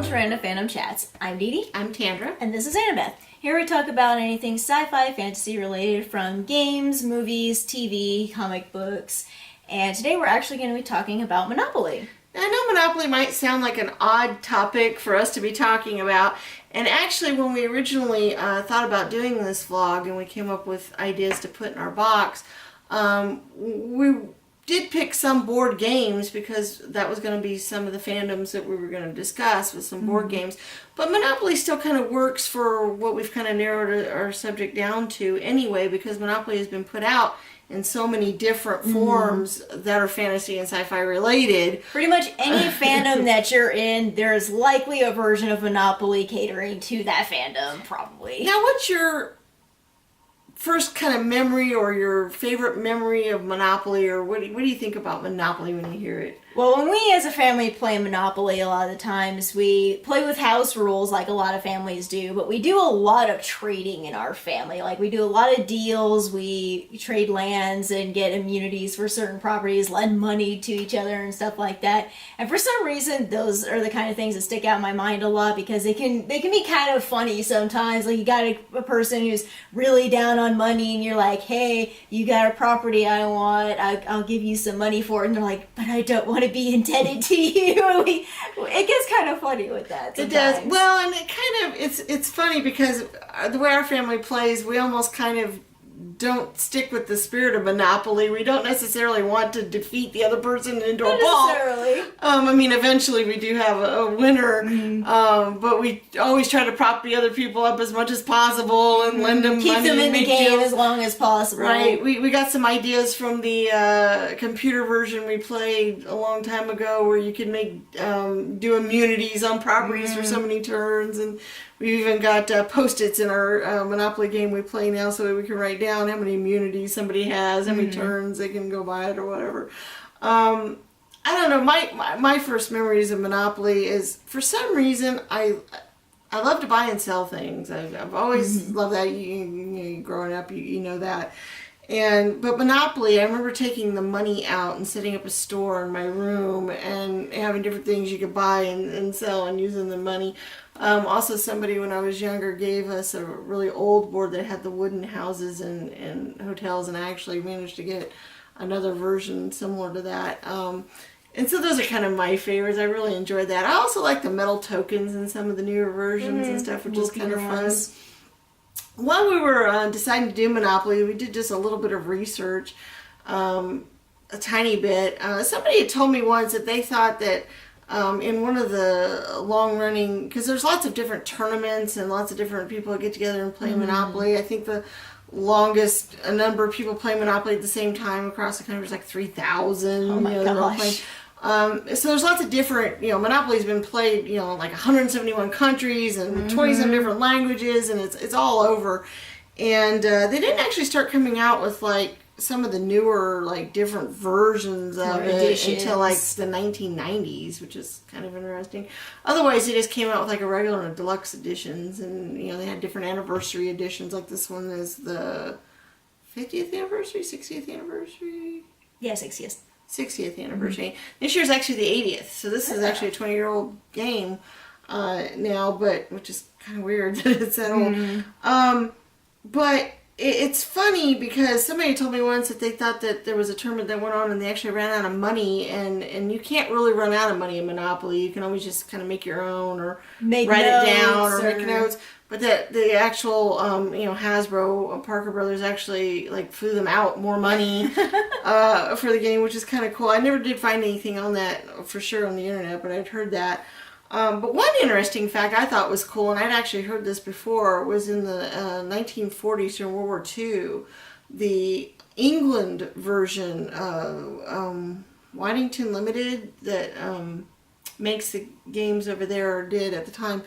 to Random Fandom Chats. I'm Dee Dee. I'm Tandra. And this is Annabeth. Here we talk about anything sci-fi, fantasy related from games, movies, TV, comic books. And today we're actually going to be talking about Monopoly. I know Monopoly might sound like an odd topic for us to be talking about. And actually, when we originally thought about doing this vlog and we came up with ideas to put in our box, we did pick some board games because that was going to be some of the fandoms that we were going to discuss with some board games. But Monopoly still kind of works for what we've kind of narrowed our subject down to anyway, because Monopoly has been put out in so many different forms that are fantasy and sci-fi related. Pretty much any fandom that you're in, there's likely a version of Monopoly catering to that fandom, probably. Now, what's your first kind of memory or your favorite memory of Monopoly, or what do you think about Monopoly when you hear it? Well, when we as a family play Monopoly, a lot of the times we play with house rules like a lot of families do, but we do a lot of trading in our family. Like, we do a lot of deals, we trade lands and get immunities for certain properties, lend money to each other and stuff like that. And for some reason, those are the kind of things that stick out in my mind a lot because they can be kind of funny sometimes. Like, you got a person who's really down on money and you're like, hey, you got a property I want, I'll give you some money for it. And they're like, but I don't want to be indebted to you. It gets kind of funny with that sometimes. It does. Well, and it kind of, it's funny because the way our family plays, we almost kind of don't stick with the spirit of Monopoly. We don't necessarily want to defeat the other person into a ball. I mean, eventually we do have a winner, but we always try to prop the other people up as much as possible and lend them money. Keep them in the game as long as possible. Right. We got some ideas from the computer version we played a long time ago where you could make do immunities on properties for so many turns, and we even got Post-its in our Monopoly game we play now so that we can write down how many immunities somebody has, how many turns they can go by it or whatever. I don't know, my first memories of Monopoly is, for some reason, I love to buy and sell things. I've always loved that. You growing up, you know that. But Monopoly, I remember taking the money out and setting up a store in my room and having different things you could buy and sell and using the money. Also, somebody when I was younger gave us a really old board that had the wooden houses and hotels, and I actually managed to get another version similar to that. And so those are kind of my favorites. I really enjoyed that. I also like the metal tokens in some of the newer versions and stuff, which is kind of fun. While we were deciding to do Monopoly, we did just a little bit of research, a tiny bit. Somebody had told me once that they thought that in one of the long-running, because there's lots of different tournaments and lots of different people that get together and play Monopoly. I think the longest number of people play Monopoly at the same time across the country is like 3,000. Oh my gosh. So there's lots of different, Monopoly's been played, like 171 countries and 20-some different languages, and it's all over. And they didn't actually start coming out with like some of the newer, like different versions of it until like the 1990s, which is kind of interesting. Otherwise, they just came out with like a regular and deluxe editions, and they had different anniversary editions. Like this one is the 50th anniversary, 60th anniversary. Yeah, 60th. 60th anniversary. This year's actually the 80th, so this is actually a 20-year-old game now, but which is kind of weird that it's that old. But it's funny because somebody told me once that they thought that there was a tournament that went on and they actually ran out of money, and you can't really run out of money in Monopoly. You can always just kind of make your own or write it down or make notes. But that the actual, Hasbro, Parker Brothers actually like flew them out more money for the game, which is kind of cool. I never did find anything on that for sure on the internet, but I'd heard that. But one interesting fact I thought was cool, and I'd actually heard this before, was in the 1940s during World War II, the England version of Whitington Limited that makes the games over there, or did at the time,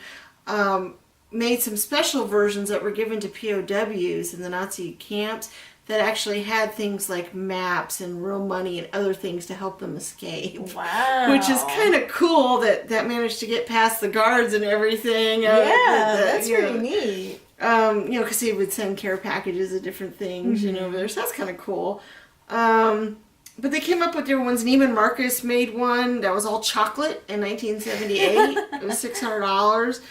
made some special versions that were given to POWs in the Nazi camps that actually had things like maps and real money and other things to help them escape. Wow. Which is kind of cool that managed to get past the guards and everything. That's pretty neat. Because he would send care packages of different things, over there. So that's kind of cool. But they came up with different ones. Neiman Marcus made one that was all chocolate in 1978. It was $600.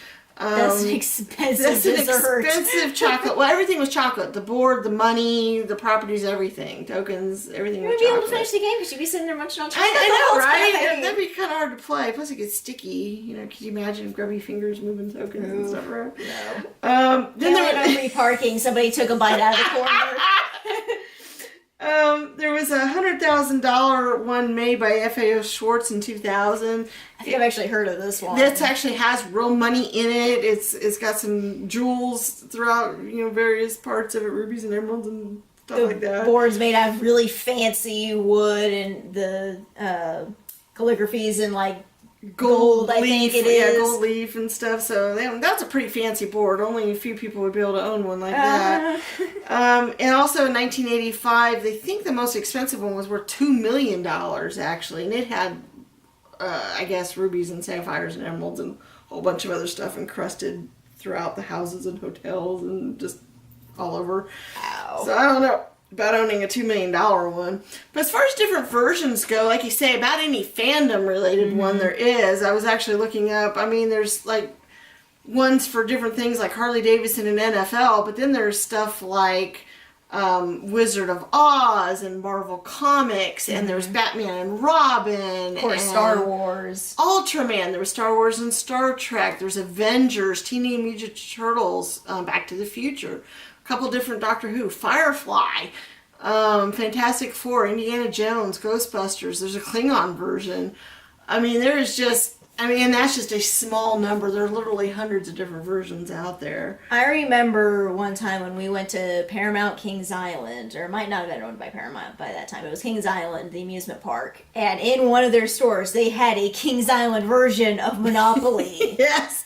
That's an expensive That's an dessert. expensive chocolate. Well, everything was chocolate. The board, the money, the properties, everything. Tokens, everything You was would be able to chocolate. finish the game because you'd be sitting there munching on chocolate. I the know, whole right? time. That'd be kind of hard to play. Plus, it gets sticky. You know, could you imagine grubby fingers moving tokens and stuff around? No. Then Then there, when I'm reparking, somebody took a bite out of the corner. there was a $100,000 one made by FAO Schwartz in 2000. I think I've actually heard of this one. That actually has real money in it. It's got some jewels throughout, you know, various parts of it, rubies and emeralds and stuff like that. Boards made out of really fancy wood, and the calligraphy's in like gold, I think it is. Yeah, gold leaf and stuff. So that's a pretty fancy board. Only a few people would be able to own one like that. And also in 1985, they think the most expensive one was worth $2 million actually, and it had, I guess, rubies and sapphires and emeralds and a whole bunch of other stuff encrusted throughout the houses and hotels and just all over. Wow. So I don't know about owning a $2 million one. But as far as different versions go, like you say, about any fandom related one there is, I was actually looking up, I mean, there's like ones for different things like Harley Davidson and NFL, but then there's stuff like Wizard of Oz and Marvel Comics, and there's Batman and Robin. Of course, and Star Wars. Ultraman. There was Star Wars and Star Trek. There's Avengers, Teenage Mutant Turtles, Back to the Future. A couple different Doctor Who, Firefly, Fantastic Four, Indiana Jones, Ghostbusters. There's a Klingon version. I mean, there is just, and that's just a small number. There are literally hundreds of different versions out there. I remember one time when we went to Paramount Kings Island, or it might not have been owned by Paramount by that time. It was Kings Island, the amusement park. And in one of their stores, they had a Kings Island version of Monopoly. Yes.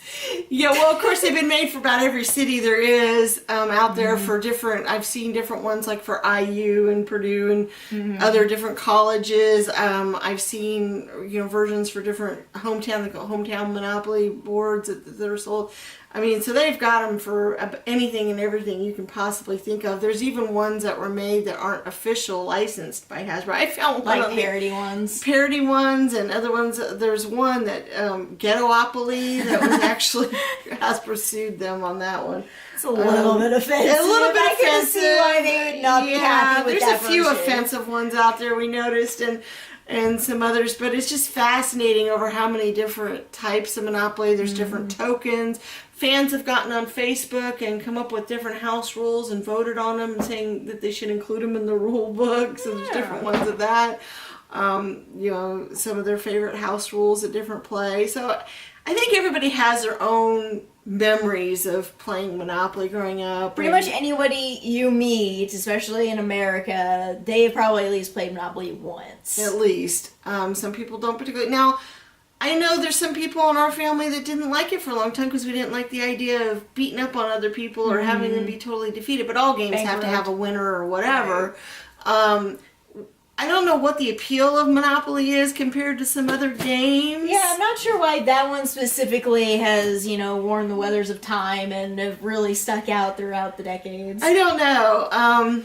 Yeah, well, of course, they've been made for about every city there is out there for different, I've seen different ones like for IU and Purdue and other different colleges. I've seen, versions for different hometown Monopoly boards that are sold. I mean, so they've got them for anything and everything you can possibly think of. There's even ones that were made that aren't official licensed by Hasbro. I found one like parody ones. Parody ones and other ones. There's one that Ghettopoly that was actually Hasbro sued them on that one. It's a little bit offensive. A little bit I can offensive. see why they would not be happy with there's that a few version. offensive ones out there we noticed and some others, but it's just fascinating over how many different types of Monopoly. There's different tokens. Fans have gotten on Facebook and come up with different house rules and voted on them, saying that they should include them in the rule book. So there's different ones of that. Some of their favorite house rules at different play. So I think everybody has their own memories of playing Monopoly growing up. Pretty much anybody you meet, especially in America, they have probably at least played Monopoly once. At least. Some people don't particularly. Now, I know there's some people in our family that didn't like it for a long time because we didn't like the idea of beating up on other people or having them be totally defeated. But all games have to have a winner or whatever. Right. I don't know what the appeal of Monopoly is compared to some other games. Yeah, I'm not sure why that one specifically has, worn the weathers of time and have really stuck out throughout the decades. I don't know.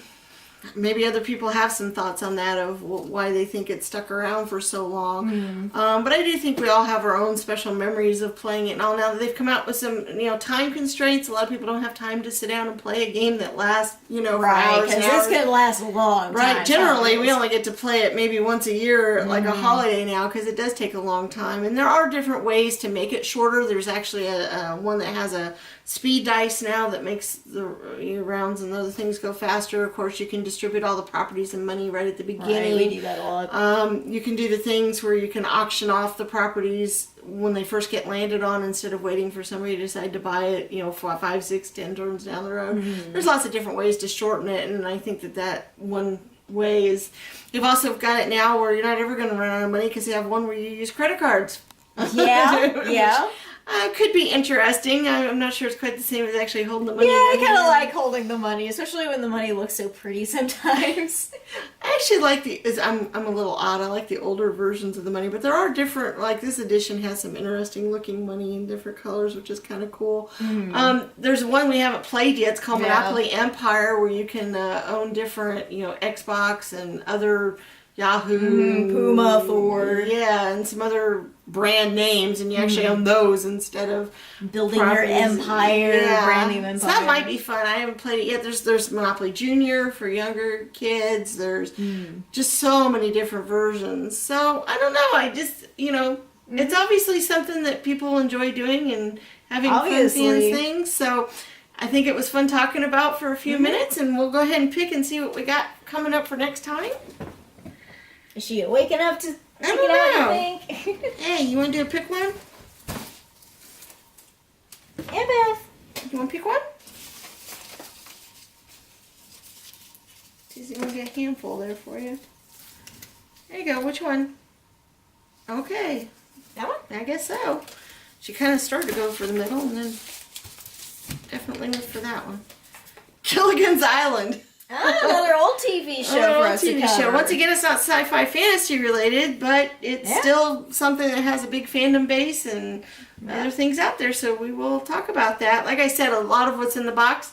Maybe other people have some thoughts on that of why they think it stuck around for so long. But I do think we all have our own special memories of playing it and all. Now that they've come out with some, time constraints, a lot of people don't have time to sit down and play a game that lasts, for hours and hours. This could last a long time. Right, generally we only get to play it maybe once a year, like a holiday now, because it does take a long time. And there are different ways to make it shorter. There's actually a one that has a speed dice now that makes the rounds and other things go faster. Of course, you can distribute all the properties and money right at the beginning. Right, we do that a lot. You can do the things where you can auction off the properties when they first get landed on instead of waiting for somebody to decide to buy it, 5, 6, 10 turns down the road. There's lots of different ways to shorten it, and I think that one way is, you've also got it now where you're not ever going to run out of money because you have one where you use credit cards. Yeah. Could be interesting. I'm not sure it's quite the same as actually holding the money. Yeah, I in your kind of hand. like holding the money, especially when the money looks so pretty sometimes. I actually like I'm a little odd. I like the older versions of the money, but there are different, like this edition has some interesting looking money in different colors, which is kind of cool. There's one we haven't played yet. It's called Monopoly Empire, where you can own different, Xbox and other Yahoo, Puma, Ford. yeah, and some other brand names, and you actually own those instead of Building your properties. empire, brand new empire. So that might be fun. I haven't played it yet. There's Monopoly Junior for younger kids. There's just so many different versions. So I don't know. I just it's obviously something that people enjoy doing and having fun seeing things. So I think it was fun talking about for a few minutes, and we'll go ahead and pick and see what we got coming up for next time. Is she awake enough to check don't it out, know. you think? Hey, you want to do a pick one? Yeah, Beth. You want to pick one? She's going to get a handful there for you. There you go. Which one? Okay. That one? I guess so. She kind of started to go for the middle and then definitely went for that one. Gilligan's Island. Oh, another old TV show for us to cover. Once again, it's not sci-fi fantasy related, but it's still something that has a big fandom base and other things out there, so we will talk about that. Like I said, a lot of what's in the box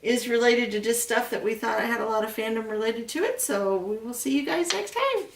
is related to just stuff that we thought had a lot of fandom related to it, so we will see you guys next time.